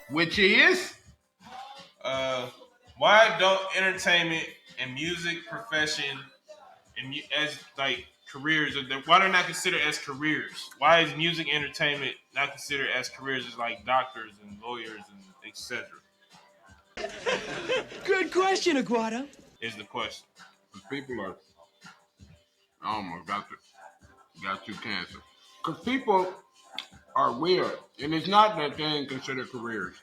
Which is? Why don't entertainment and music profession and as like careers, why they're not considered as careers? Why is music entertainment not considered as careers as like doctors and lawyers and etc.? Good question, Aguado. Is the question. People are almost got you cancer. Because people are weird. And it's not that they ain't considered careers.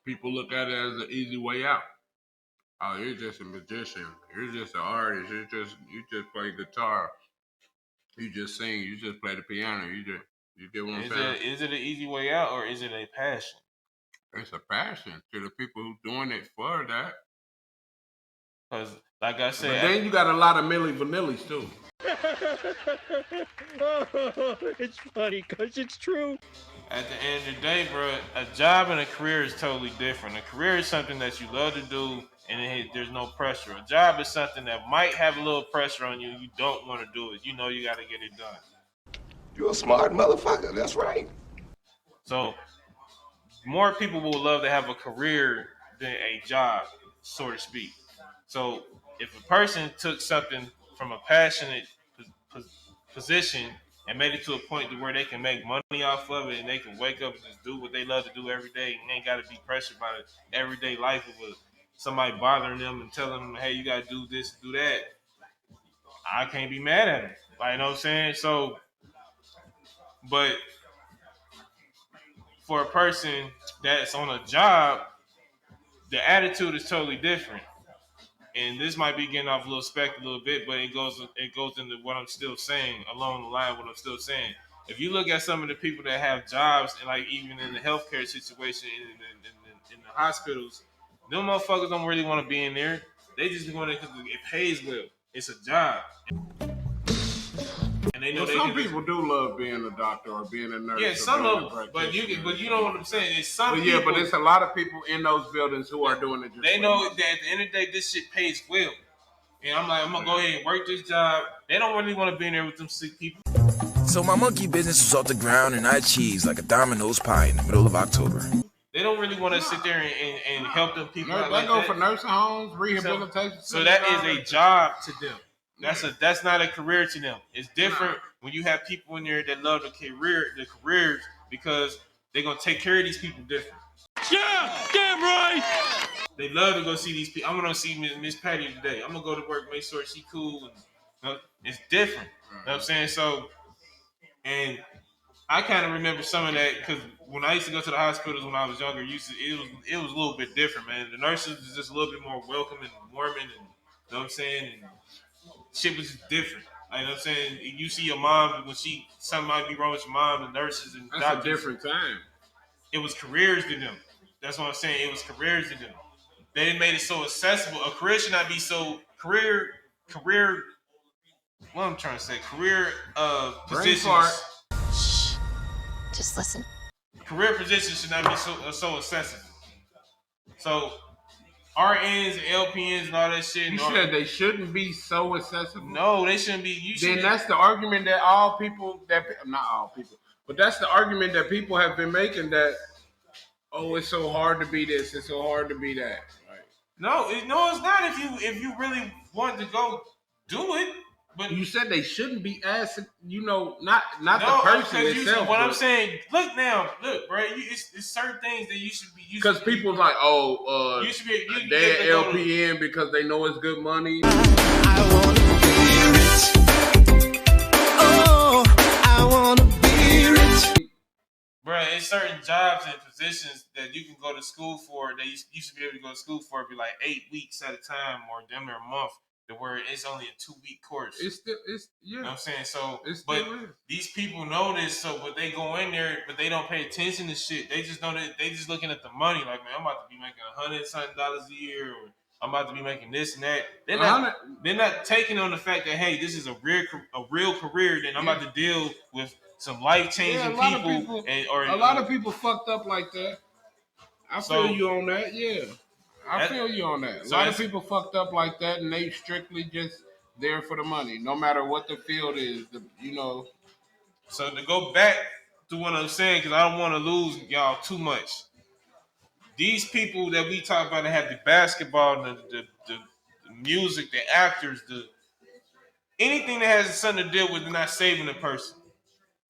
People look at it as an easy way out. Oh, you're just a magician. You're just an artist. You just play guitar. You just sing. You just play the piano. You get what I'm saying? Is it an easy way out or is it a passion? It's a passion to the people who doing it for that. Because, like I said, but then you got a lot of Milli Vanillis too. It's funny because it's true. At the end of the day, bro, a job and a career is totally different. A career is something that you love to do, and there's no pressure. A job is something that might have a little pressure on you. You don't want to do it. You know you got to get it done. You're a smart motherfucker. That's right. So, more people will love to have a career than a job, so to speak. So, if a person took something from a passionate position and made it to a point to where they can make money off of it and they can wake up and just do what they love to do every day and ain't got to be pressured by the everyday life of somebody bothering them and telling them, hey, you got to do this, do that. I can't be mad at them. Like, you know what I'm saying? So, but for a person that's on a job, the attitude is totally different. And this might be getting off a little spec a little bit, but it goes into what I'm still saying, along the line what I'm still saying. If you look at some of the people that have jobs, and like even in the healthcare situation, in the hospitals, them motherfuckers don't really want to be in there. They just want it because it pays well. It's a job. And they know some people do love being a doctor or being a nurse. Yeah, some of them. But you know what I'm saying. It's some people. Yeah, but it's a lot of people in those buildings who are doing it. They know that at the end of the day, this shit pays well. And I'm like, I'm gonna go ahead and work this job. They don't really want to be in there with them sick people. So my monkey business was off the ground and I achieved like a Domino's pie in the middle of October. They don't really want to sit there and help them people. They go for nursing homes, rehabilitation. So that is a job to them. That's not a career to them. It's different when you have people in there that love the careers because they're gonna take care of these people different. Yeah, damn right. They love to go see these people. I'm gonna see Miss Patty today. I'm gonna go to work, make sure she cool. And, it's different. You know what I'm saying? So, and I kind of remember some of that because when I used to go to the hospitals when I was younger, it was a little bit different, man. The nurses was just a little bit more welcoming and warming, and you know what I'm saying. And shit was just different. Like, you know what I'm saying? You see your mom when something might be wrong with your mom, the nurses and that's doctors. A different time. It was careers to them. That's what I'm saying. It was careers to them. They made it so accessible. A career should not be so career. What I'm trying to say, career positions. Shh. Just listen. Career positions should not be so accessible. So RNs and LPNs and all that shit. You said they shouldn't be so accessible? No, they shouldn't be. Then that's the argument that not all people, but that's the argument that people have been making that, oh, it's so hard to be this, it's so hard to be that. Right? No, it's not. If you really want to go do it. But you said they shouldn't be asked, not the person itself. What I'm saying, look, bro, it's certain things that you should be. Because people like, you should be. They're LPN because they know it's good money. I wanna be rich. Oh, I wanna be rich. Bro, it's certain jobs and positions that you can go to school for. That you should be able to go to school for, be like 8 weeks at a time or damn near a month. Where it's only a 2-week course. It's yeah. You know what I'm saying? So, but these people know this, but they go in there, but they don't pay attention to shit. They just know that they just looking at the money. Like, man, I'm about to be making $100-something a year, or I'm about to be making this and that. They're not taking on the fact that, hey, this is a real career. Then I'm about to deal with some life changing people. A lot of people fucked up like that. I feel you on that. Yeah, I feel you on that. A lot of people fucked up like that, and they strictly just there for the money, no matter what the field is. So to go back to what I'm saying, because I don't want to lose y'all too much. These people that we talk about that have the basketball, the music, the actors, anything that has something to deal with not saving a person.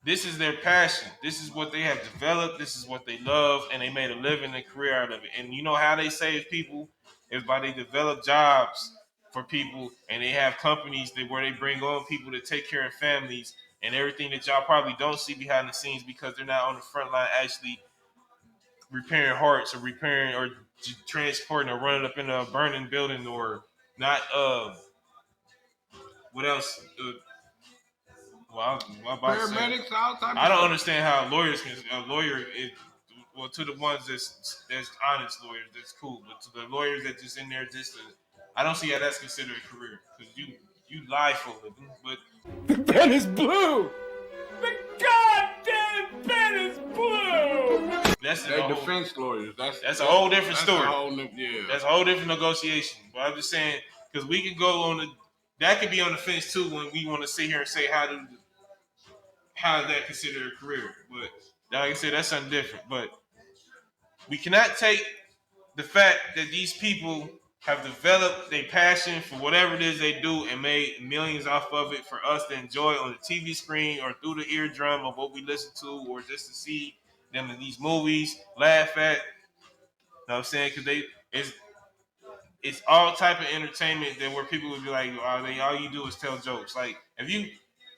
This is their passion. This is what they have developed. This is what they love, and they made a living and career out of it. And you know how they save people is by they develop jobs for people, and they have companies where they bring on people to take care of families and everything that y'all probably don't see behind the scenes because they're not on the front line actually repairing hearts or repairing or transporting or running up in a burning building or not. What else? Paramedics, all type of I don't stuff. understand how lawyers can. A lawyer is to the ones that's honest lawyers, that's cool. But to the lawyers that just in there I don't see how that's considered a career because you lie for a living. But The pen is blue. The goddamn pen is blue. That's they defense lawyers. That's a whole different story. Yeah, that's a whole different negotiation. But I'm just saying because we could go on that could be on the fence too when we want to sit here and say how is that considered a career. But like I said, that's something different. But we cannot take the fact that these people have developed their passion for whatever it is they do and made millions off of it for us to enjoy on the TV screen or through the eardrum of what we listen to or just to see them in these movies, laugh at. You know what I'm saying? Because it's all type of entertainment that where people would be like, all you do is tell jokes. Like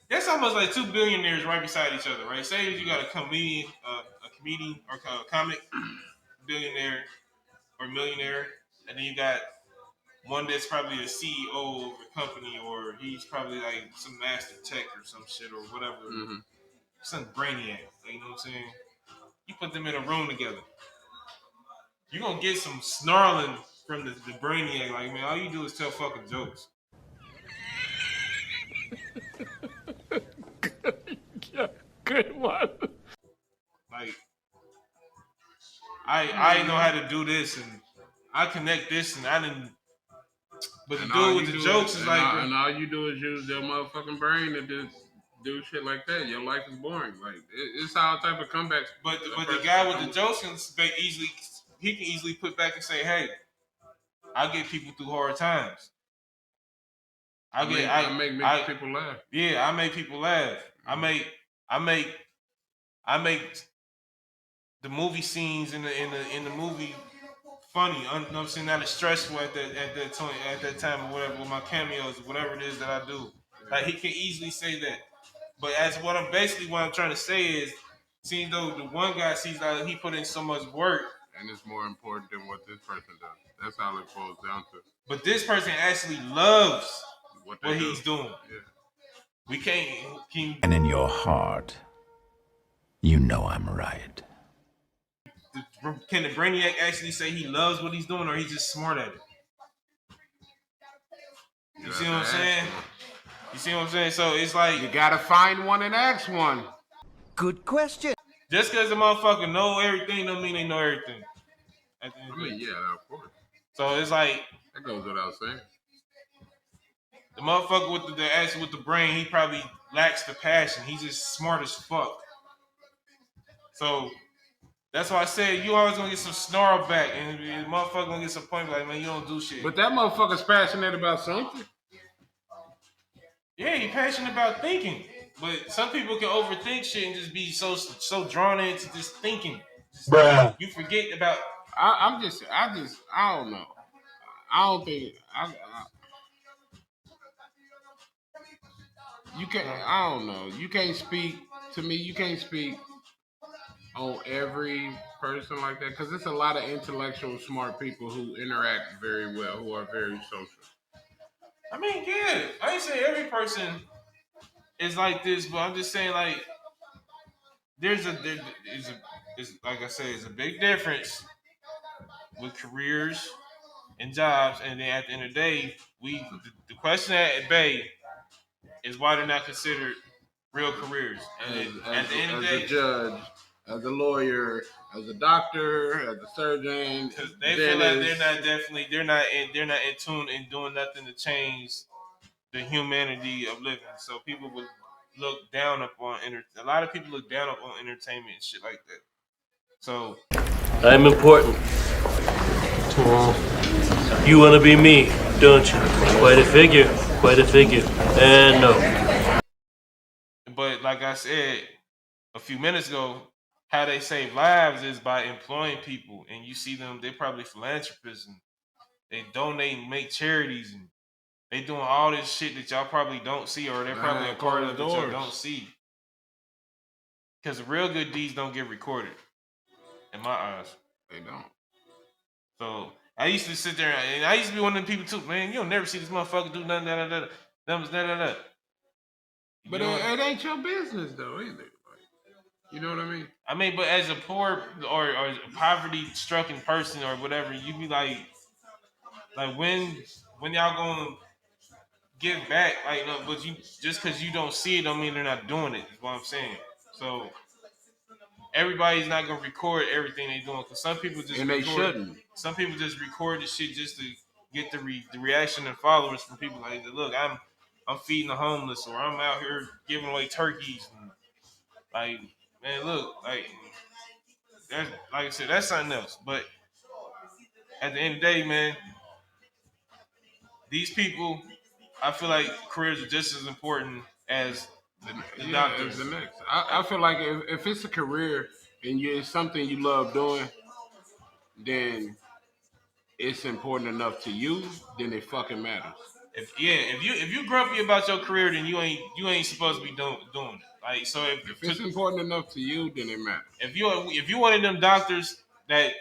that's almost like two billionaires right beside each other, right? Say you got a comedian or a comic billionaire or millionaire, and then you got one that's probably a CEO of a company, or he's probably like some master tech or some shit or whatever, some brainiac. You know what I'm saying? You put them in a room together, you're gonna get some snarling from the brainiac. Like, man, all you do is tell fucking jokes. Good one. Like, I know how to do this, and I connect this, and I didn't. But the dude with the jokes is like, and all you do is use your motherfucking brain to do shit like that. Your life is boring. Like it's all type of comebacks. But the guy with the jokes can easily put back and say, hey, I get people through hard times. I make people laugh. Yeah, I make people laugh. I make the movie scenes in the movie funny. You know what I'm saying? Not as stressful at that time or whatever with my cameos or whatever it is that I do. Like he can easily say that. But as what I'm trying to say is, seeing though the one guy sees that he put in so much work, and it's more important than what this person does. That's all it boils down to. But this person actually loves what he's doing. Yeah. We can't. And in your heart, you know I'm right. Can the brainiac actually say he loves what he's doing, or he's just smart at it? You see what I'm saying? You see what I'm saying? So it's like you gotta find one and ask one. Good question. Just because the motherfucker know everything don't mean they know everything. I mean, yeah, of course. So it's like that goes without saying. The motherfucker with the brain, he probably lacks the passion. He's just smart as fuck. So that's why I said you always gonna get some snarl back, and the motherfucker gonna get some point like, man, you don't do shit. But that motherfucker's passionate about something. Yeah, he's passionate about thinking. But some people can overthink shit and just be so drawn into just thinking. Bruh. You forget about. I don't know. I don't think you can't. I don't know. You can't speak to me. You can't speak on every person like that because there's a lot of intellectual, smart people who interact very well, who are very social. I mean, yeah, I ain't saying every person is like this, but I'm just saying like there's like I say, it's a big difference with careers in jobs, and then at the end of the day, the question at Bay is why they're not considered real careers. And at the end of the day, as a judge, as a lawyer, as a doctor, as a surgeon, because they feel like they're not in tune and doing nothing to change the humanity of living. So people would look down upon a lot of people look down upon entertainment and shit like that. So I'm important. You want to be me, don't you? Quite a figure. Quite a figure. And no. but like I said a few minutes ago, how they save lives is by employing people, and you see them. They're probably philanthropists and they donate and make charities, and they doing all this shit that y'all probably don't see, or they're probably a part of that y'all don't see. Because real good deeds don't get recorded, in my eyes. They don't. So I used to sit there, and I used to be one of them people too. Man, you'll never see this motherfucker do nothing. But it ain't your business though, either. You know what I mean? I mean, but as a poor or poverty-stricken person or whatever, you be like when y'all gonna give back? Like, no, but you just because you don't see it, don't mean they're not doing it. Is what I'm saying. So everybody's not gonna record everything they doing because some people just they shouldn't. Some people just record the shit just to get the reaction and followers from people. Like, look, I'm feeding the homeless, or I'm out here giving away turkeys. And, like, man, look, like I said, that's something else. But at the end of the day, man, these people, I feel like careers are just as important as the doctors. As the next. I feel like if it's a career and it's something you love doing, then it's important enough to you, then it fucking matters. If you grumpy about your career, then you ain't supposed to be doing it. Like, so if it's important enough to you, then it matters. If you one of them doctors that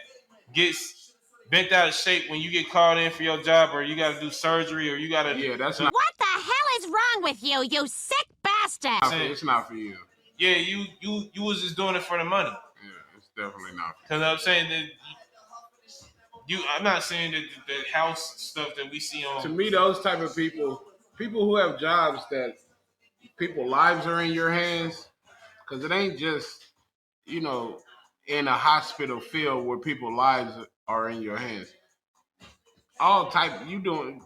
gets bent out of shape when you get called in for your job, or you got to do surgery, or you got to that's not. What the hell is wrong with you, you sick bastard? It's not for you. Yeah, you was just doing it for the money. Yeah, it's definitely not. Because I'm saying that. I'm not saying that the house stuff that we see on. To me, those type of people who have jobs that people's lives are in your hands, because it ain't just, in a hospital field where people's lives are in your hands. All type you doing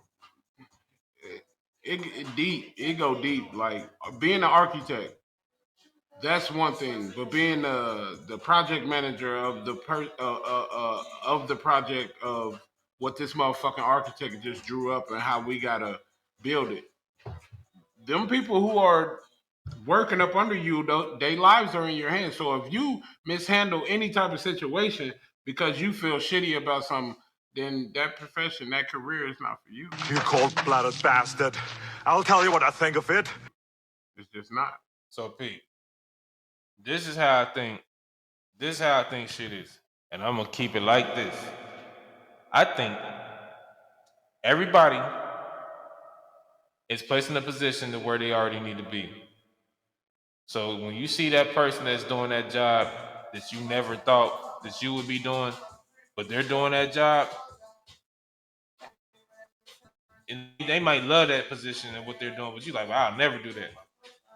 it deep. It go deep. Like being an architect, that's one thing. But being the project manager of the project of what this motherfucking architect just drew up and how we gotta build it. Them people who are working up under you, their lives are in your hands. So if you mishandle any type of situation because you feel shitty about something, then that profession, that career is not for you. You cold-blooded bastard. I'll tell you what I think of it. It's just not. So, Pete, this is how I think. This is how I think shit is. And I'm going to keep it like this. I think everybody is placed in a position to where they already need to be. So when you see that person that's doing that job that you never thought that you would be doing, but they're doing that job, and they might love that position and what they're doing, but you're like, well, I'll never do that.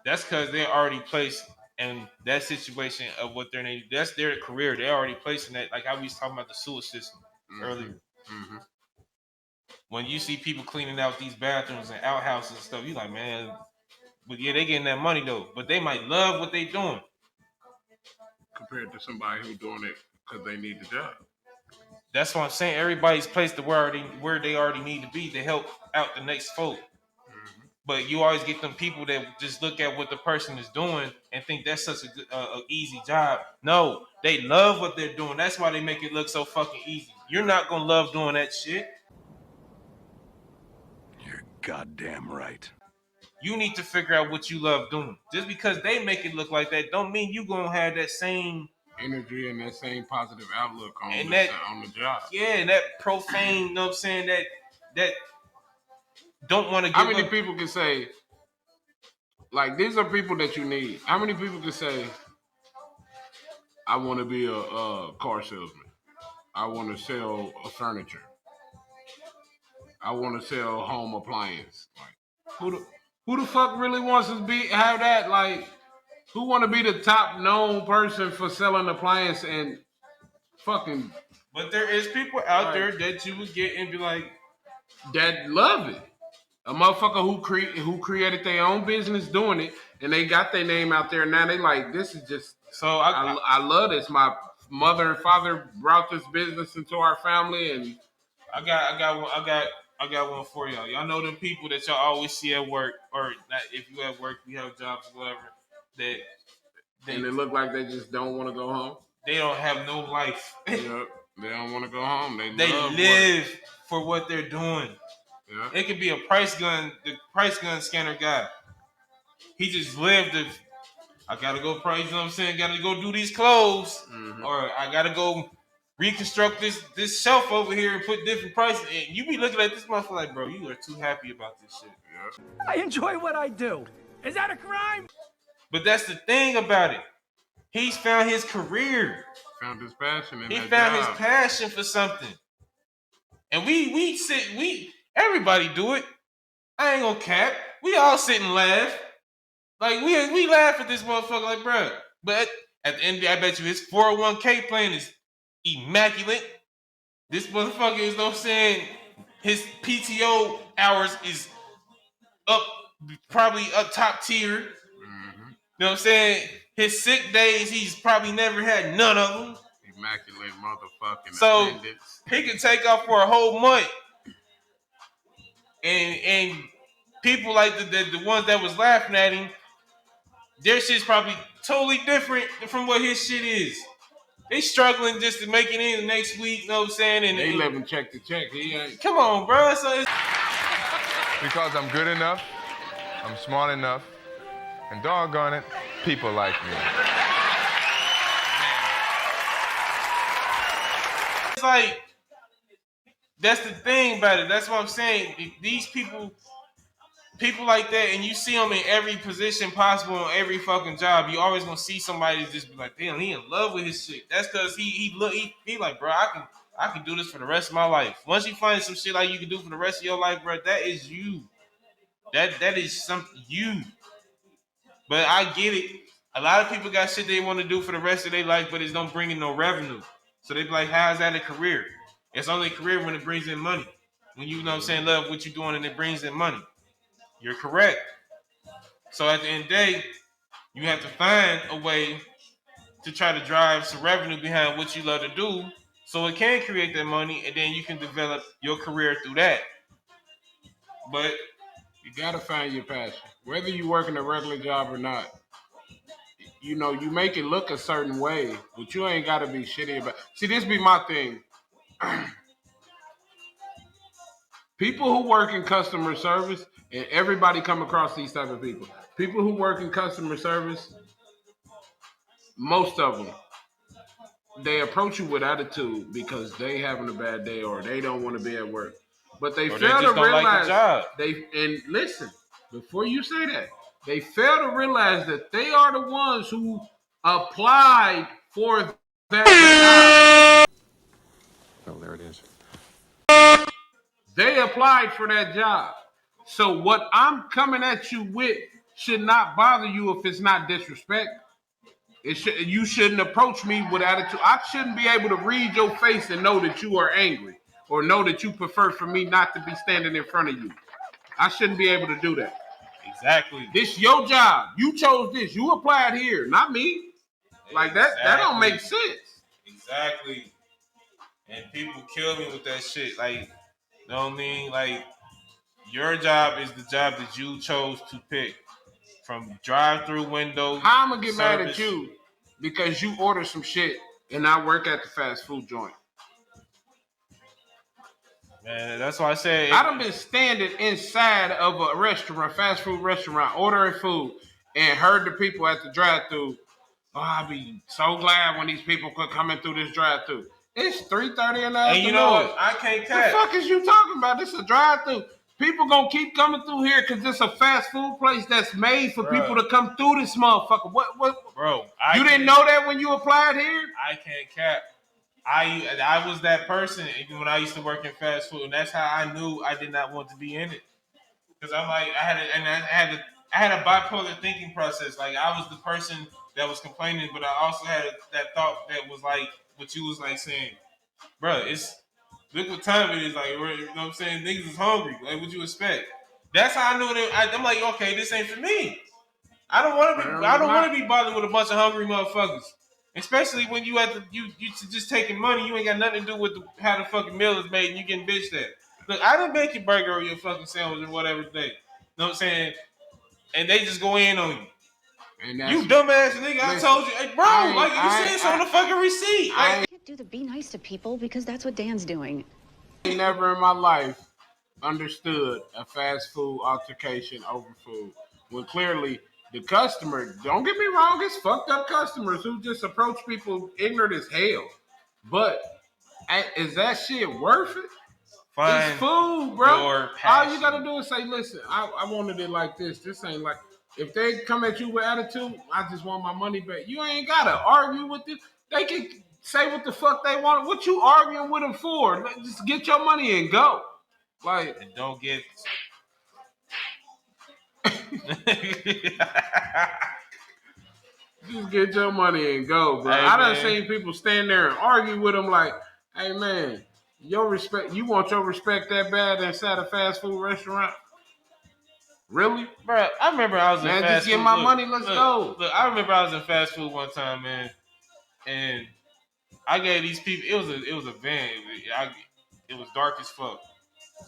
That's because they're already placed in that situation of what they're needing. That's their career. They're already placed in that, like how we was talking about the sewer system earlier. Mm-hmm. When you see people cleaning out these bathrooms and outhouses and stuff, you like, man, but yeah, they getting that money though. But they might love what they doing. Compared to somebody who's doing it because they need the job. That's what I'm saying. Everybody's placed to where they already need to be to help out the next folk. Mm-hmm. But you always get them people that just look at what the person is doing and think that's such a easy job. No, they love what they're doing. That's why they make it look so fucking easy. You're not gonna love doing that shit. You're goddamn right. You need to figure out what you love doing. Just because they make it look like that, don't mean you gonna have that same energy and that same positive outlook on the job. Yeah, and that profane, you know what I'm saying, that don't want to give How many people can say, like, these are people that you need. How many people can say, I want to be a car salesman. I want to sell furniture. I want to sell home appliance. Like, who the fuck really wants to have that? Like, who want to be the top known person for selling appliance and fucking? But there is people out there that you would get and be like, that love it. A motherfucker who created their own business doing it, and they got their name out there. Now they like, this is just. So I love this. My mother and father brought this business into our family, and I got one for y'all. Y'all know them people that y'all always see at work, or not, if you at work, you have jobs, whatever. And it look like they just don't want to go home. They don't have no life. Yep. They don't want to go home. They live for what they're doing. Yeah. It could be the price gun scanner guy. He just lived the. I gotta go price. You know what I'm saying? Gotta go do these clothes, or I gotta go reconstruct this shelf over here and put different prices. And you be looking at this motherfucker like, bro, you are too happy about this shit. Yeah. I enjoy what I do. Is that a crime? But that's the thing about it. He's found his career. Found his passion. He found his passion for something. And everybody do it. I ain't gonna cap. We all sit and laugh. Like we laugh at this motherfucker like, bro. But at the end of the day, I bet you his 401k plan is immaculate. This motherfucker is, you know what I'm saying, his PTO hours is probably up top tier. You know what I'm saying? His sick days, he's probably never had none of them. Immaculate motherfucking so attendance. He can take off for a whole month. And people like the ones that was laughing at him, their shit's probably totally different from what his shit is. They struggling just to make it in the next week, you know what I'm saying? And they living check to check. He ain't. Come on, bro. So because I'm good enough, I'm smart enough, and doggone it, people like me. It's like, that's the thing about it. That's what I'm saying. These people like that, and you see them in every position possible on every fucking job. You always gonna see somebody just be like, damn, he in love with his shit. That's because he like, bro, I can do this for the rest of my life. Once you find some shit like you can do for the rest of your life, bro, that is you. That is something you. But I get it. A lot of people got shit they want to do for the rest of their life, but it don't bring in no revenue. So they be like, how is that a career? It's only a career when it brings in money. When you know what I'm saying, love what you're doing and it brings in money. You're correct. So at the end of the day, you have to find a way to try to drive some revenue behind what you love to do so it can create that money, and then you can develop your career through that. But you got to find your passion. Whether you're working a regular job or not, you know, you make it look a certain way, but you ain't got to be shitty about it. See, this be my thing. People who work in customer service, and everybody come across these type of people. People who work in customer service, most of them, they approach you with attitude because they having a bad day or they don't want to be at work. But they fail to realize and listen, before you say that, they fail to realize that they are the ones who applied for that job. Oh, there it is. They applied for that job. So what I'm coming at you with should not bother you if it's not disrespect. You shouldn't approach me with attitude. I shouldn't be able to read your face and know that you are angry or know that you prefer for me not to be standing in front of you. I shouldn't be able to do that. Exactly. This your job. You chose this. You applied here, not me. Like that. That don't make sense. Exactly. And people kill me with that shit. Like, you know what I mean? Like, your job is the job that you chose to pick. From drive-through windows. How I'm gonna get mad at you because you order some shit and I work at the fast food joint? Man, that's why I said I done been standing inside of a restaurant, fast food restaurant, ordering food, and heard the people at the drive-through. Oh, I'd be so glad when these people could come in through this drive-through. It's 3:30 in the afternoon. And you know what? I can't catch. What the fuck is you talking about? This is a drive-through. People gonna keep coming through here because it's a fast food place that's made for people to come through this motherfucker. What? Bro, you didn't know that when you applied here? I can't cap. I was that person when I used to work in fast food, and that's how I knew I did not want to be in it. Because I'm like, I had a bipolar thinking process. Like I was the person that was complaining, but I also had that thought that was like what you was like saying, bro. Look what time it is. Like, you know what I'm saying? Niggas is hungry. Like, what you expect? That's how I knew that. I'm like, okay, this ain't for me. I don't want to be. I don't want to be bothered with a bunch of hungry motherfuckers. Especially when you at the you just taking money. You ain't got nothing to do with how the fucking meal is made, and you getting bitched at. Look, I didn't make your burger or your fucking sandwich or whatever today. You know what I'm saying? And they just go in on you. And you dumbass nigga, I told you, hey, bro, like you said it's on the fucking receipt. I can't do the be nice to people because that's what Dan's doing. I never in my life understood a fast food altercation over food. When clearly the customer, don't get me wrong, it's fucked up customers who just approach people ignorant as hell. But is that shit worth it? It's food, bro. All you gotta do is say, listen, I wanted it like this. This ain't like, if they come at you with attitude, I just want my money back. You ain't gotta argue with them. They can say what the fuck they want. What you arguing with them for? Just get your money and go. Like, and don't get. Just get your money and go, bro. Hey, I done seen people stand there and argue with them like, hey, man, your respect, you want your respect that bad inside a fast food restaurant? Really? Bro, I remember I was in fast food. Just get my money, let's go. Look, I remember I was in fast food one time, man, and I gave these people, it was a van. It was dark as fuck.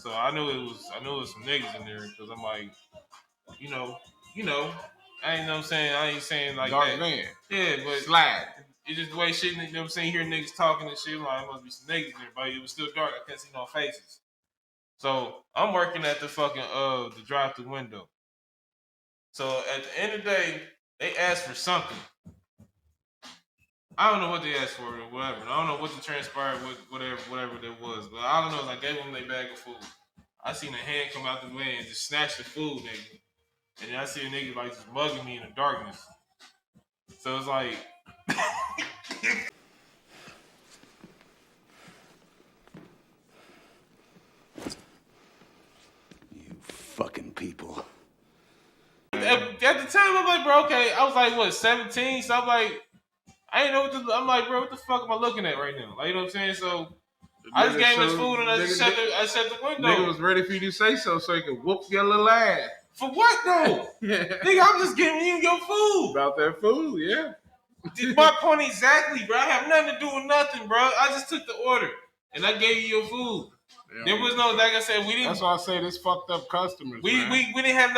So I knew it was some niggas in there because I'm like, you know, I ain't know what I'm saying. I ain't saying like dark that. Van. Yeah, but slide. It's just the way shit, you know what I'm saying, hear niggas talking and shit, like, it must be some niggas in there, but it was still dark. I couldn't see no faces. So I'm working at the fucking the drive-thru window. So at the end of the day, they asked for something. I don't know what they asked for or whatever. I don't know what transpired with whatever that was. But all I know is I gave them their bag of food. I seen a hand come out the way and just snatch the food, nigga. And then I see a nigga like just mugging me in the darkness. So it's like You fucking people. At the time, I'm like, bro, okay. I was like, what, 17? So I'm like, I ain't know what I'm like, bro, what the fuck am I looking at right now? Like, you know what I'm saying? So I just gave him his food and I shut the window. Nigga was ready for you to say so he could whoop your little ass. For what though? Nigga, I'm just giving you your food. About that food, yeah. My point exactly, bro. I have nothing to do with nothing, bro. I just took the order and I gave you your food. There was no, like I said, we didn't. That's why I say this fucked up customers. We didn't have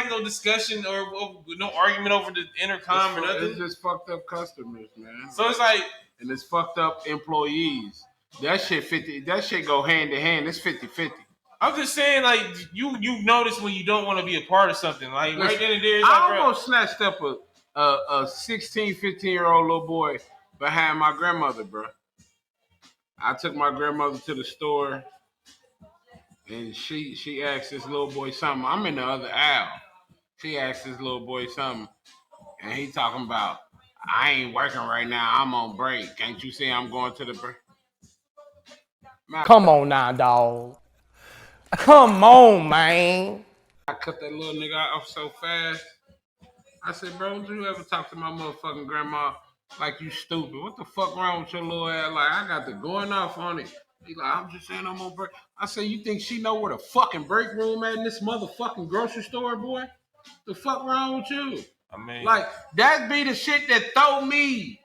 no discussion or no argument over the intercom or nothing. It's just fucked up customers, man. So it's like, and it's fucked up employees. That shit go hand in hand. It's 50-50. I'm just saying, like, you notice when you don't want to be a part of something. Like, right then and there, it's I almost snatched up a 16, 15-year-old little boy behind my grandmother, bro. I took my grandmother to the store, and she asked this little boy something. I'm in the other aisle. She asked this little boy something, and he talking about, I ain't working right now. I'm on break. Can't you see I'm going to the break? Come on now, dog. Come on, man. I cut that little nigga off so fast. I said, bro, did you ever talk to my motherfucking grandma like you stupid? What the fuck wrong with your little ass? Like, I got the going off on it. He like, I'm just saying I'm on break. I said, you think she know where the fucking break room at in this motherfucking grocery store, boy? The fuck wrong with you? I mean, like, that be the shit that throw me.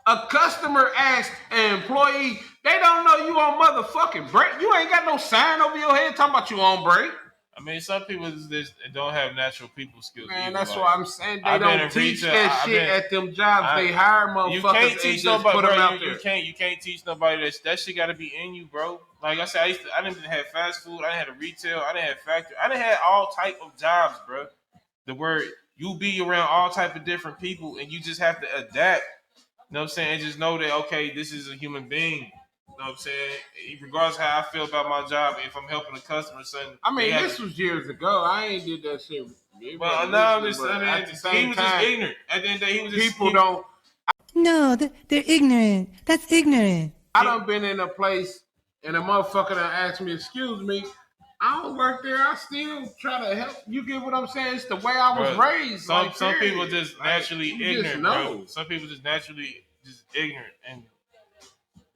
A customer asks an employee, they don't know you on motherfucking break. You ain't got no sign over your head talking about you on break. I mean, some people just don't have natural people skills. Man, either. that's like, what I'm saying. They don't teach that shit at them jobs. They hire motherfuckers. You can't teach nobody, put them bro. out there. You can't teach nobody that shit got to be in you, bro. Like I said, I didn't have fast food. I didn't have a retail. I didn't have factory. I didn't have all type of jobs, bro. The word you be around all type of different people, and you just have to adapt. You know what I'm saying? And just know that, okay, this is a human being. You know what I'm saying? Regardless of how I feel about my job, if I'm helping a customer, something. I mean, this was years ago. I ain't did that shit. Well, no, he was just ignorant. At the end of the day, he was just people don't. No, they're ignorant. That's ignorant. I done been in a place and a motherfucker done asked me, excuse me, I don't work there. I still try to help. You get what I'm saying? It's the way I was raised. Some people just naturally ignorant, just know. bro. Some people just naturally just ignorant, and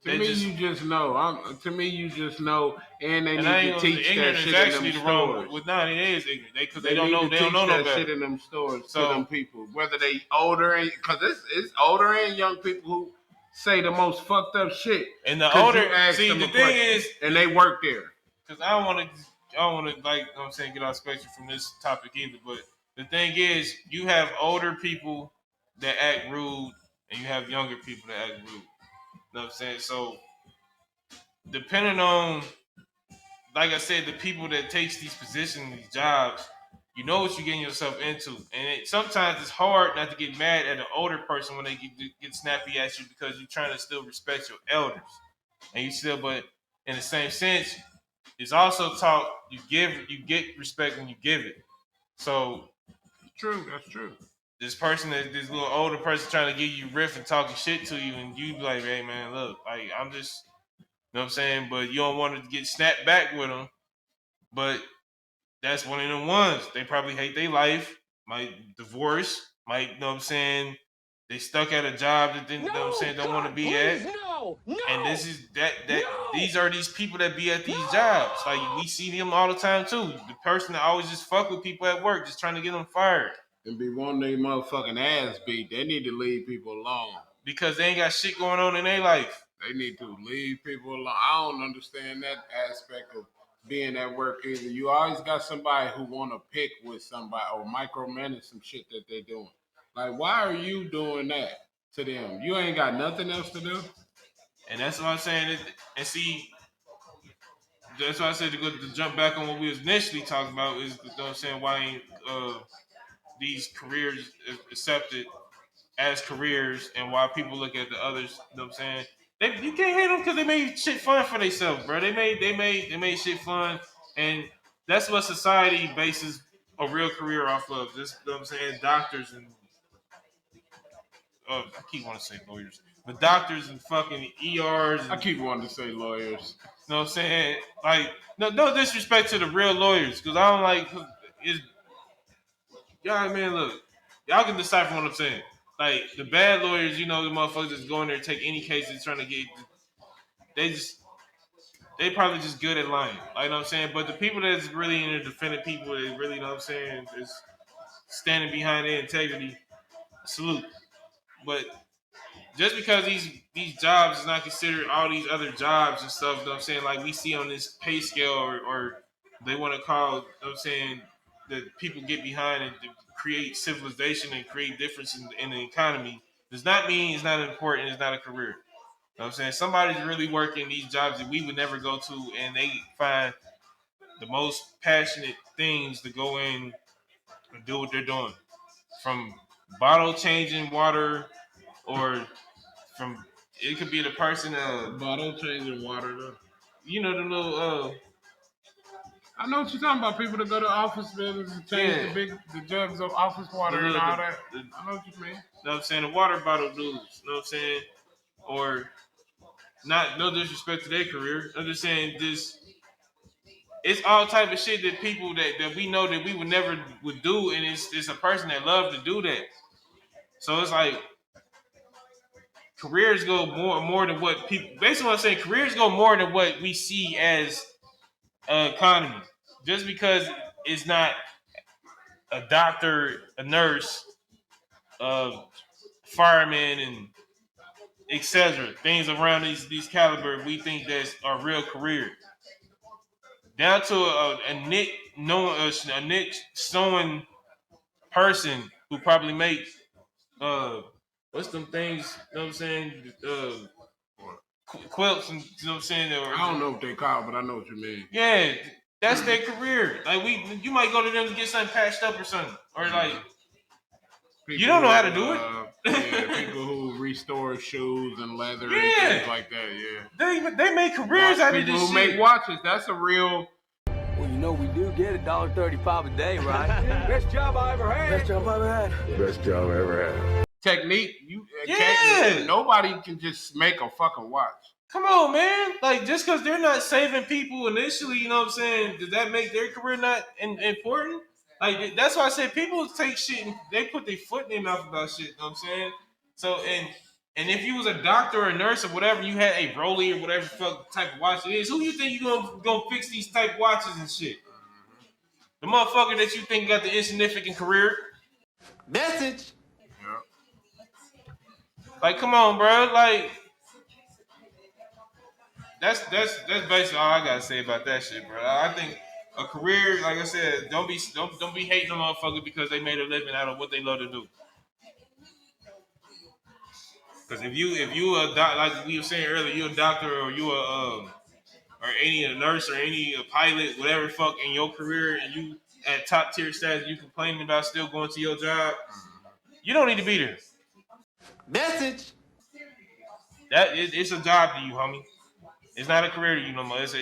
to me, you just know. To me, you just know, and they need to teach that shit in them stores. No, it is ignorant because they don't know. They don't know no better. Shit in them stores to them people, whether they older and because it's older and young people who say the most fucked up shit. And the older, see, the thing is, and they work there. Because I don't want to, like, you know what I'm saying, get off spectrum from this topic either. But the thing is, you have older people that act rude, and you have younger people that act rude. You know what I'm saying? So, depending on, like I said, the people that takes these positions, these jobs, you know what you're getting yourself into. And sometimes it's hard not to get mad at an older person when they get snappy at you because you're trying to still respect your elders. And you still, but in the same sense, it's also taught you get respect when you give it. So true, that's true. This little older person trying to give you riff and talking shit to you, and you be like, hey man, look, like I'm just, you know what I'm saying, but you don't want to get snapped back with them. But that's one of them ones. They probably hate their life, might divorce, might, you know what I'm saying, they stuck at a job that they, you know what I'm saying, don't want to be at. No. And this is these are these people that be at these jobs. Like we see them all the time too. The person that always just fuck with people at work, just trying to get them fired. And be wanting their motherfucking ass beat. They need to leave people alone. Because they ain't got shit going on in their life. They need to leave people alone. I don't understand that aspect of being at work either. You always got somebody who want to pick with somebody or micromanage some shit that they're doing. Like, why are you doing that to them? You ain't got nothing else to do? And that's what I'm saying. And see, that's why I said to jump back on what we was initially talking about is, you know what I'm saying, why ain't these careers accepted as careers and why people look at the others, you know what I'm saying? You can't hate them because they made shit fun for themselves, bro. They made shit fun, and that's what society bases a real career off of. This, you know what I'm saying, doctors and I keep wanting to say lawyers. But doctors and fucking ERs. And, I keep wanting to say lawyers. You know what I'm saying? Like, no disrespect to the real lawyers, because I don't like, y'all, man, look, y'all can decipher what I'm saying. Like, the bad lawyers, you know, the motherfuckers just go in there and take any case they're trying to get, they probably just good at lying. Like, you know what I'm saying? But the people that's really in there defending people, that really, you know what I'm saying, is standing behind their integrity, salute. But just because these jobs is not considered all these other jobs and stuff, you know what I'm saying, like we see on this pay scale or they want to call, you know what I'm saying, that people get behind and create civilization and create difference in the economy, does not mean it's not important, it's not a career. You know what I'm saying? Somebody's really working these jobs that we would never go to, and they find the most passionate things to go in and do what they're doing. From bottle changing water, or from, it could be the person bottle changing water though. You know the little I know what you're talking about. People that go to office buildings and change the jugs of office water and all that. I know what you mean. You know what I'm saying? The water bottle dudes. You know what I'm saying? Or not, no disrespect to their career. I'm just saying this. It's all type of shit that people that we know that we would never would do, and it's a person that loves to do that. So it's like careers go more than what people. Basically, what I'm saying, careers go more than what we see as economy. Just because it's not a doctor, a nurse, fireman, and etc. Things around these caliber, we think that's a real career. Down to a niche sewing person who probably makes what's them things, you know what I'm saying? Quilts and, you know what I'm saying? Or, I don't know what they call, but I know what you mean. Yeah, that's their career. Like you might go to them to get something patched up or something, or like people, you don't know how to do it. Yeah, people who restore shoes and leather and things like that. Yeah, they make careers out of this shit. People who make watches. That's a real. Well, you know we do get $1.35 a day, right? Best job I ever had. Best job I ever had. Best job I ever had. technique. Yeah. Nobody can just make a fucking watch. Come on, man. Like, just because they're not saving people initially, you know what I'm saying, does that make their career not important? Like, that's why I said people take shit and they put their foot in their mouth about shit, you know what I'm saying? So, and if you was a doctor or a nurse or whatever, you had a Rolly or whatever fuck type of watch it is, who you think you gonna fix these type of watches and shit? The motherfucker that you think got the insignificant career? Message. Yeah. Like, come on, bro. Like, that's basically all I gotta say about that shit, bro. I think a career, like I said, don't be hating on motherfucker because they made a living out of what they love to do. Because if you a like we were saying earlier, you a doctor or you or any a nurse or any a pilot, whatever fuck in your career, and you at top tier status, you complaining about still going to your job, you don't need to be there. Message. It's a job to you, homie. It's not a career to you no more. It's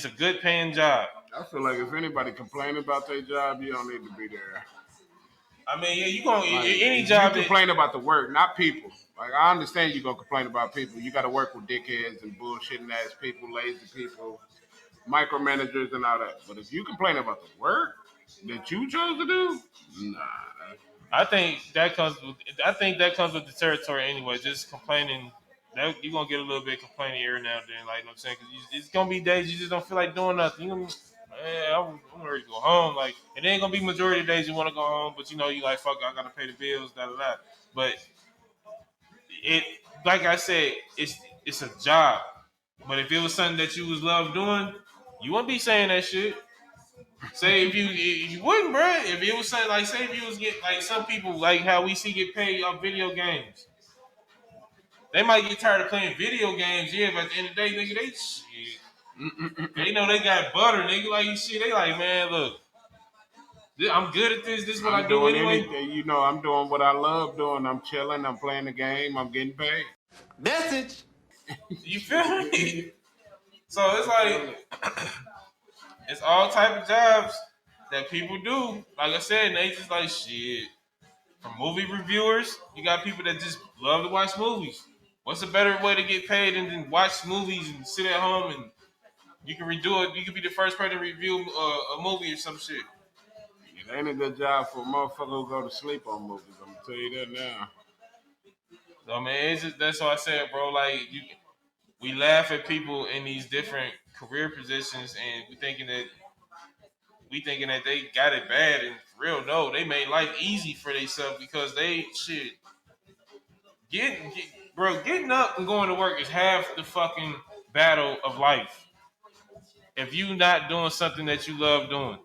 a good paying job. I feel like if anybody complain about their job, you don't need to be there. I mean, yeah, you gonna like, any job. You complain about the work, not people. Like I understand you gonna complain about people. You got to work with dickheads and bullshitting ass people, lazy people, micromanagers, and all that. But if you complain about the work that you chose to do, nah. I think that comes with the territory anyway. Just complaining. That you're gonna get a little bit complaining every now and then, like you know what I'm saying, because it's gonna be days you just don't feel like doing nothing. You know, I'm ready to go home. Like it ain't gonna be majority of days you want to go home, but you know you like fuck. I gotta pay the bills, da da da. But it, like I said, it's a job. But if it was something that you was love doing, you wouldn't be saying that shit. Say if you wouldn't, bro. If it was something like, say if you was get like some people like how we see get paid off video games. They might get tired of playing video games, yeah, but at the end of the day, nigga, they shit. They know they got butter, nigga. Like shit, they like, man, look, I'm good at this. This is what I do anyway. Anything, you know, I'm doing what I love doing. I'm chilling. I'm playing the game. I'm getting paid. Message. You feel me? So it's like it's all type of jobs that people do. Like I said, they just like shit. From movie reviewers, you got people that just love to watch movies. What's a better way to get paid than watch movies and sit at home and you can redo it? You can be the first person to review a movie or some shit. It ain't a good job for a motherfucker who go to sleep on movies. I'm gonna tell you that now. So man, it's just, that's what I said, bro. Like we laugh at people in these different career positions, and we thinking that they got it bad, and for real, no, they made life easy for themselves because they shit. Getting up and going to work is half the fucking battle of life. If you not doing something that you love doing,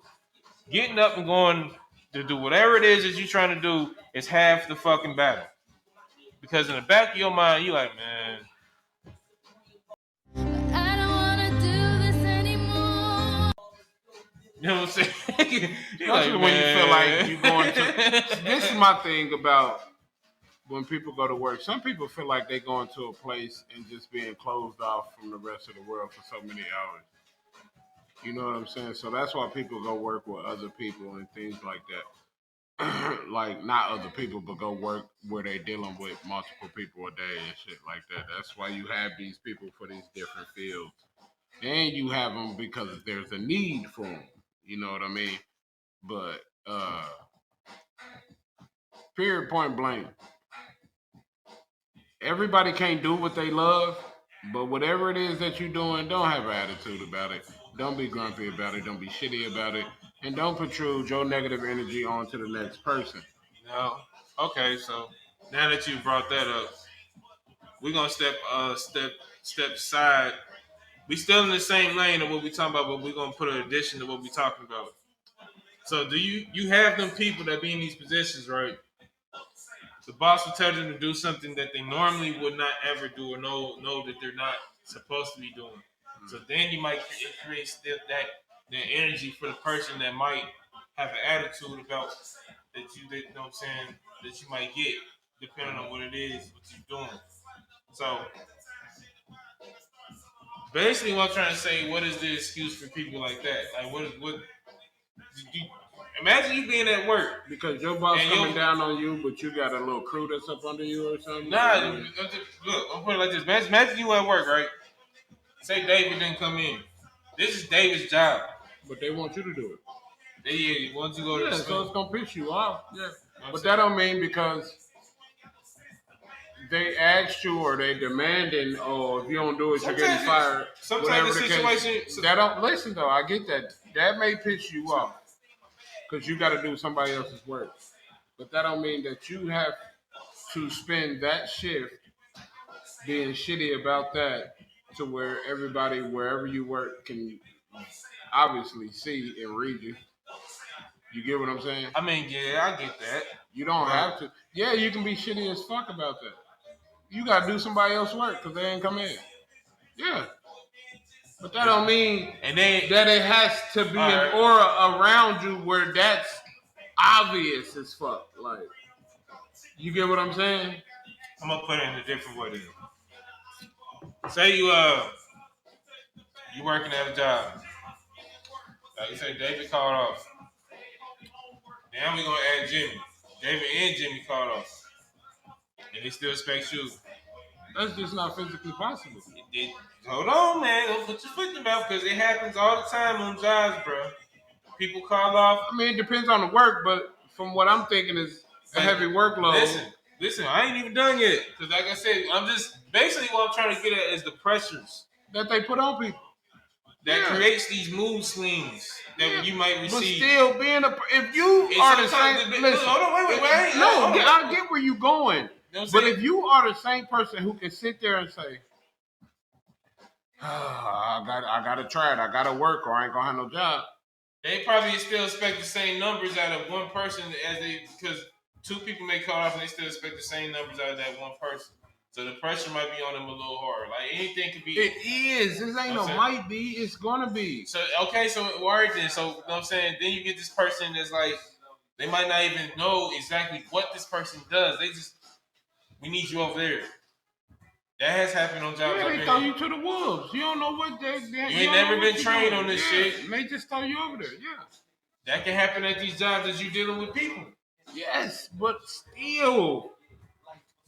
getting up and going to do whatever it is that you're trying to do is half the fucking battle. Because in the back of your mind, you like, man, I don't wanna do this anymore. you know what I'm saying? Especially like, when you feel like you going to. This is my thing about when people go to work. Some people feel like they going to a place and just being closed off from the rest of the world for so many hours. You know what I'm saying? So that's why people go work with other people and things like that. Like not other people, but go work where they're dealing with multiple people a day and shit like that. That's why you have these people for these different fields, and you have them because there's a need for them. You know what I mean? But period, point blank. Everybody can't do what they love, but whatever it is that you're doing, don't have an attitude about it. Don't be grumpy about it. Don't be shitty about it. And don't protrude your negative energy onto the next person. no. Okay, so now that you brought that up, we're gonna step aside. We still in the same lane of what we talking about, but we're gonna put an addition to what we talking about. So do you have them people that be in these positions, right? The boss will tell them to do something that they normally would not ever do or know that they're not supposed to be doing. So then you might create that energy for the person that might have an attitude about that you know what I'm saying, that you might get depending on what it is what you're doing. So basically what I'm trying to say, what is the excuse for people like that? Like what Imagine you being at work because your boss and coming down on you, but you got a little crew that's up under you or something. Nah, look, I'm putting it like this. Imagine you at work, right? Say David didn't come in. This is David's job. But they want you to do it. They want you to go to the so school. it's gonna piss you off. Yeah. But that don't mean because they asked you or they demanding, oh, if you don't do it, you're getting fired. Sometimes the situation that don't listen though. I get that. That may piss you off because you got to do somebody else's work. But that don't mean that you have to spend that shift being shitty about that to where everybody wherever you work can obviously see and read you. You get what I'm saying? I mean, yeah, I get that. You don't have to. Yeah, you can be shitty as fuck about that. You got to do somebody else's work because they ain't come in. Yeah. But that don't mean that it has to be an aura around you where that's obvious as fuck. Like, you get what I'm saying? I'm gonna put it in a different way. Then. Say you working at a job. Like you said, David called off. Now we gonna add Jimmy. David and Jimmy called off, and they still expect you. That's just not physically possible. Hold on, man. Don't put your foot in the mouth because it happens all the time on jobs, bro. People call off. I mean, it depends on the work, but from what I'm thinking is a heavy workload. Listen, I ain't even done yet. Because like I said, I'm just, basically what I'm trying to get at is the pressures that they put on people. That creates these mood swings that you might receive. But still being if you are the same, listen, hold on, wait. I get where you're going. You know but if you are the same person who can sit there and say, I gotta try it, I gotta work, or I ain't gonna have no job. They probably still expect the same numbers out of one person because two people may call off and they still expect the same numbers out of that one person. So the pressure might be on them a little hard. Like anything could be. It is. This ain't no might be. It's gonna be. So okay, so worried then. So you know what I'm saying, then you get this person that's like, they might not even know exactly what this person does. They just, we need you over there. That has happened on jobs. Yeah, they throw you to the wolves. You don't know what they. You ain't never been trained on this shit. And they just throw you over there. Yeah. That can happen at these jobs as you dealing with people. Yes, but still.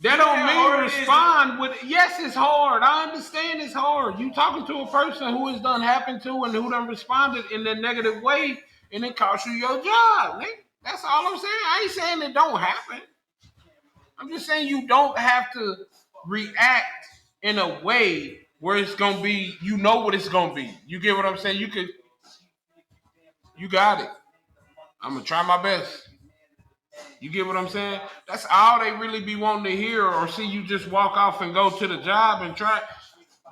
That don't mean respond with. Yes, it's hard. I understand it's hard. You talking to a person who has done happened to and who done responded in a negative way, and it costs you your job. That's all I'm saying. I ain't saying it don't happen. I'm just saying you don't have to react in a way where it's gonna be. You know what it's gonna be. You get what I'm saying? You got it. I'm gonna try my best. You get what I'm saying? That's all they really be wanting to hear or see you just walk off and go to the job and try.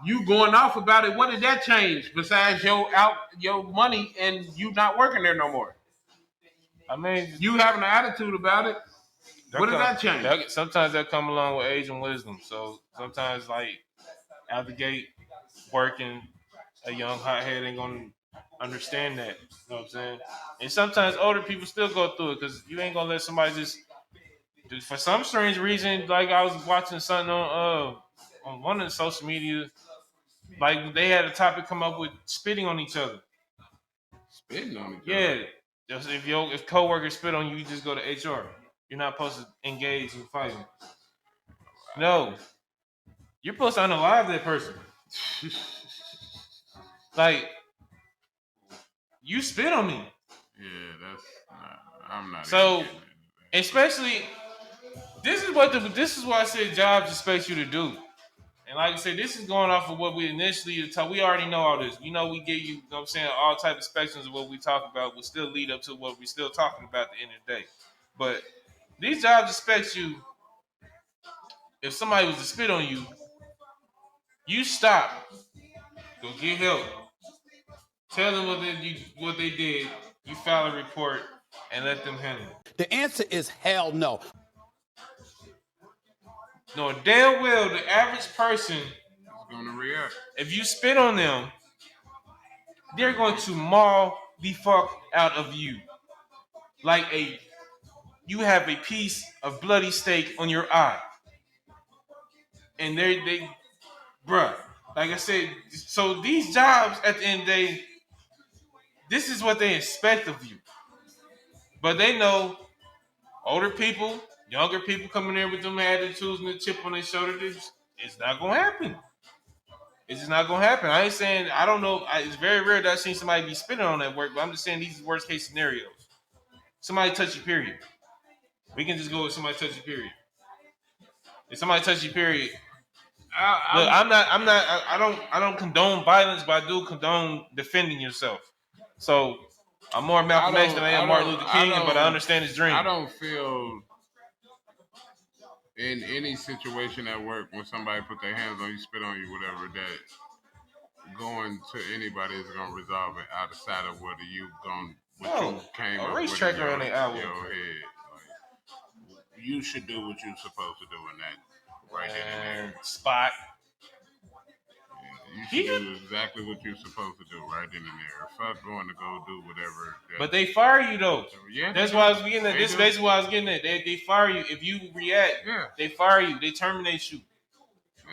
You going off about it. What did that change besides your money and you not working there no more? I mean, you having an attitude about it. What did that change? Sometimes that come along with age and wisdom. So sometimes like out the gate working, a young hothead ain't gonna understand that. You know what I'm saying? And sometimes older people still go through it because you ain't gonna let somebody just do, for some strange reason. Like I was watching something on one of the social media, like they had a topic come up with spitting on each other. Spitting on each other? Yeah. Just if coworkers spit on you, you just go to HR. You're not supposed to engage in fighting. No. You're supposed to unalive that person. Like, you spit on me. Yeah, I'm not. So, especially, this is what I said jobs expect you to do. And like I said, this is going off of what we initially talked. We already know all this. We know we give you know what I'm saying, all type of spectrums of what we talk about will still lead up to what we're still talking about at the end of the day. But these jobs expect you, if somebody was to spit on you, you stop, go get help, tell them what they did, you file a report, and let them handle it. The answer is hell no. No, damn well the average person is gonna react. If you spit on them, they're going to maul the fuck out of you. Like you have a piece of bloody steak on your eye. And they bruh, like I said, so these jobs at the end of the day, this is what they expect of you. But they know older people, younger people coming there with them attitudes and the chip on their shoulder. It's not gonna happen. It's just not gonna happen. I ain't saying I don't know. It's very rare that I've seen somebody be spitting on that work, but I'm just saying these are worst case scenarios. Somebody touch you, period. We can just go with somebody touch you, period. If somebody touch you, period. Look, I don't condone violence, but I do condone defending yourself. So I'm more Malcolm X than I am Martin Luther King, but I understand his dream. I don't feel in any situation at work when somebody put their hands on you, spit on you, whatever, that going to anybody is gonna resolve it outside of whether you came up with in your head. Like, you should do what you're supposed to do in that right then and there. Spot. You should do exactly what you're supposed to do right then and there. Fuck going to go do whatever. But they fire you though. Yeah, that's why I was getting at. This is basically why I was getting at. They fire you if you react. Yeah. They fire you. They terminate you.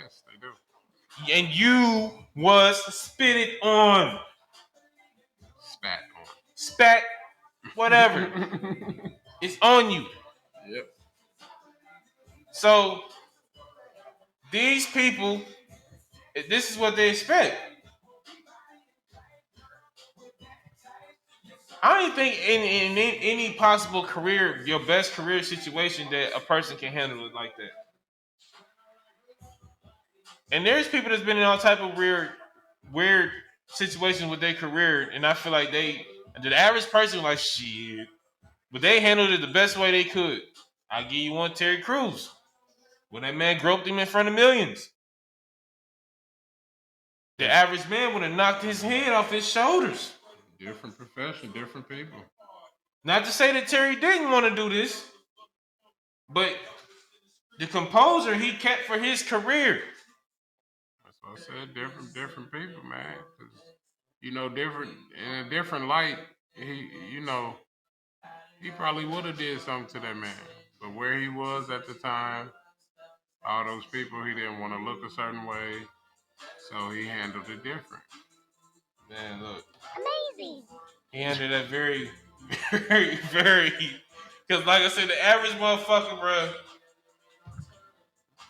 Yes, they do. And you was spitted on. Spat on. Spat. Whatever. It's on you. Yep. So these people, this is what they expect. I don't think in any possible career, your best career situation, that a person can handle it like that. And there's people that's been in all type of weird situations with their career, and I feel like the average person like shit, but they handled it the best way they could. I give you one, Terry Crews, when that man groped him in front of millions. The average man would have knocked his head off his shoulders. Different profession, different people. Not to say that Terry didn't want to do this, but the composure he kept for his career. That's what I said. Different people, man. 'Cause, different in a different light. He probably would have did something to that man, but where he was at the time, all those people, he didn't want to look a certain way, so he handled it different. Man, look. Amazing. He handled that very, very, very. Because, like I said, the average motherfucker, bro.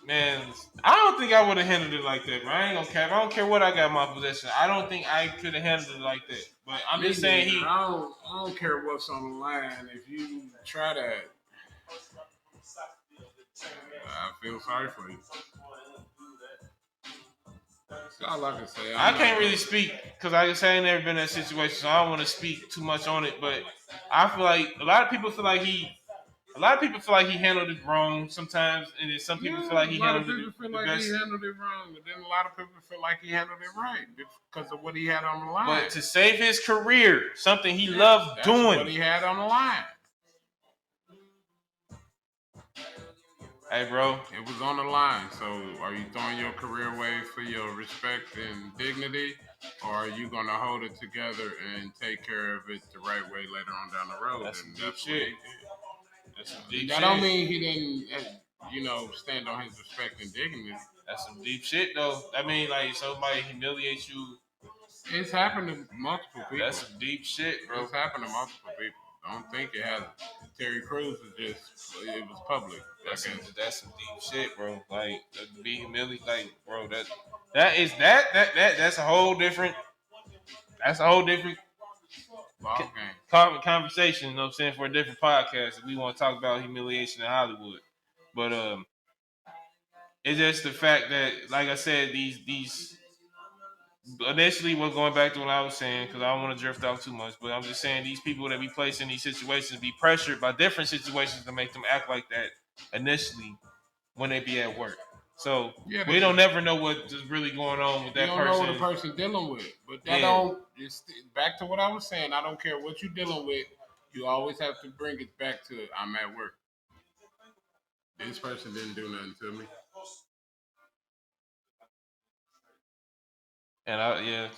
Man, I don't think I would have handled it like that, bro. I ain't gonna cap. I don't care what I got in my possession. I don't think I could have handled it like that. But I'm just saying I don't care what's on the line. If you try that, I feel sorry for you. That's all I can say. I can't really speak because, like I said, I ain't never been in that situation, so I don't want to speak too much on it. But I feel like a lot of people feel like he handled it wrong sometimes, and then some people feel like he handled it he handled it wrong, but then a lot of people feel like he handled it right because of what he had on the line. But to save his career, something he loved doing, what he had on the line. Hey, bro. It was on the line. So are you throwing your career away for your respect and dignity, or are you going to hold it together and take care of it the right way later on down the road? That's some deep shit. That's some deep shit. That don't mean he didn't, stand on his respect and dignity. That's some deep shit, though. I mean, like, somebody humiliates you. It's happened to multiple people. That's some deep shit, bro. It's happened to multiple people. Don't think it has. Terry Crews it was public. That's some deep shit, bro. Like, to be humiliated, like, bro, that's a whole different conversation, you know what I'm saying, for a different podcast if we want to talk about humiliation in Hollywood. But it's just the fact that, like I said, these initially we're going back to what I was saying because I don't want to drift off too much, but I'm just saying these people that be placed in these situations be pressured by different situations to make them act like that initially when they be at work. So we don't never know what is really going on with that person. You don't know what a person dealing with. But that don't, it's back to what I was saying. I don't care what you're dealing with. You always have to bring it back to I'm at work. This person didn't do nothing to me. And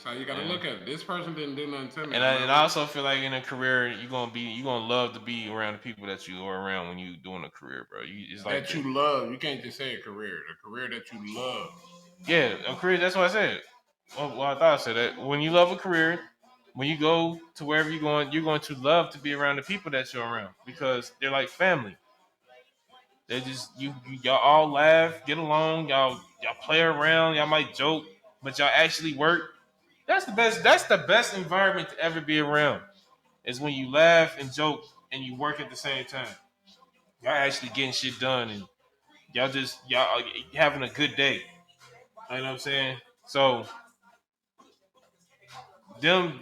so you got to look at it. This person didn't do nothing to me. And I also feel like in a career, you're gonna love to be around the people that you are around when you doing a career, bro. It's like you love. You can't just say a career. A career that you love. Yeah, a career. That's what I said. Well, I thought I said that. When you love a career, when you go to wherever you're going to love to be around the people that you're around because they're like family. They just y'all all laugh, get along, y'all play around, y'all might joke, but y'all actually work. That's the best. That's the best environment to ever be around. Is when you laugh and joke and you work at the same time. Y'all actually getting shit done and y'all having a good day. You know what I'm saying? So them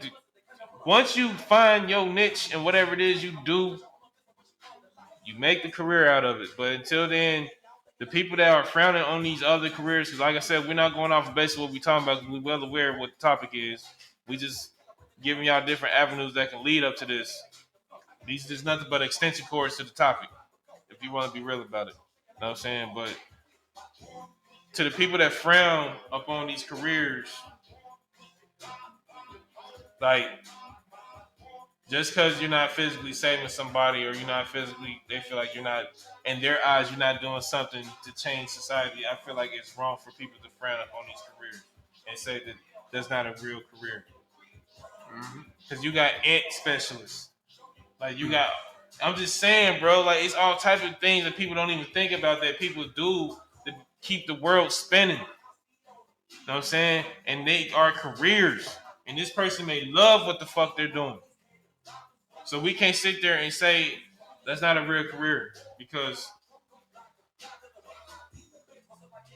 once you find your niche and whatever it is you do, you make the career out of it. But until then, the people that are frowning on these other careers, because like I said, we're not going off of basically what we're talking about. We're well aware of what the topic is. We just giving y'all different avenues that can lead up to this. These is nothing but extension cords to the topic. If you want to be real about it, you know what I'm saying. But to the people that frown upon these careers, like just because you're not physically saving somebody or you're not physically, they feel like you're not, in their eyes, you're not doing something to change society. I feel like it's wrong for people to frown upon these careers and say that that's not a real career. Because you got ant specialists. Like you got, I'm just saying, bro, like it's all types of things that people don't even think about that people do to keep the world spinning. You know what I'm saying? And they are careers. And this person may love what the fuck they're doing. So we can't sit there and say that's not a real career because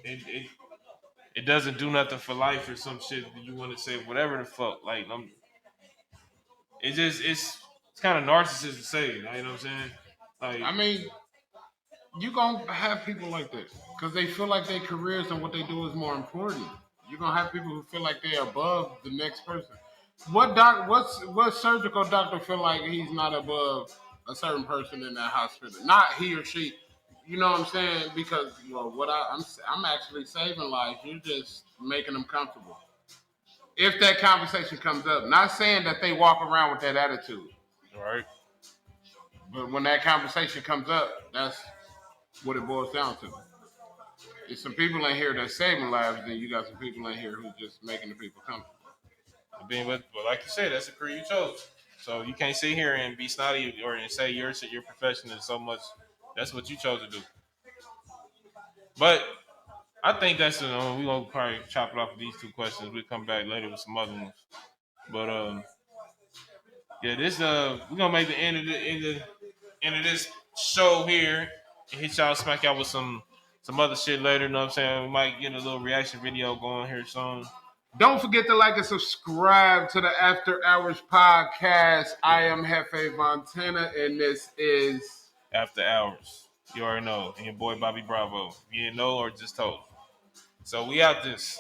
it doesn't do nothing for life or some shit that you want to say whatever the fuck. Like it's kind of narcissistic to say. You know what I'm saying? Like I mean, you gonna have people like this because they feel like their careers and what they do is more important. You're gonna have people who feel like they're above the next person. What surgical doctor feel like he's not above a certain person in that hospital? Not he or she. You know what I'm saying? Because I'm actually saving lives. You're just making them comfortable. If that conversation comes up, not saying that they walk around with that attitude. All right. But when that conversation comes up, that's what it boils down to. There's some people in here that's saving lives, then you got some people in here who's just making the people comfortable. But like you said, that's the career you chose. So you can't sit here and be snotty or and say your profession is so much. That's what you chose to do. But I think that's we're gonna probably chop it off with these two questions. We'll come back later with some other ones. But yeah, this we're gonna make the end of this show here and hit y'all smack y'all with some other shit later. You know what I'm saying? We might get a little reaction video going here soon. Don't forget to like and subscribe to the After Hours podcast. I am Hefe Montana, and this is After Hours. You already know. And your boy Bobby Bravo. If you didn't know or just told. So we out this.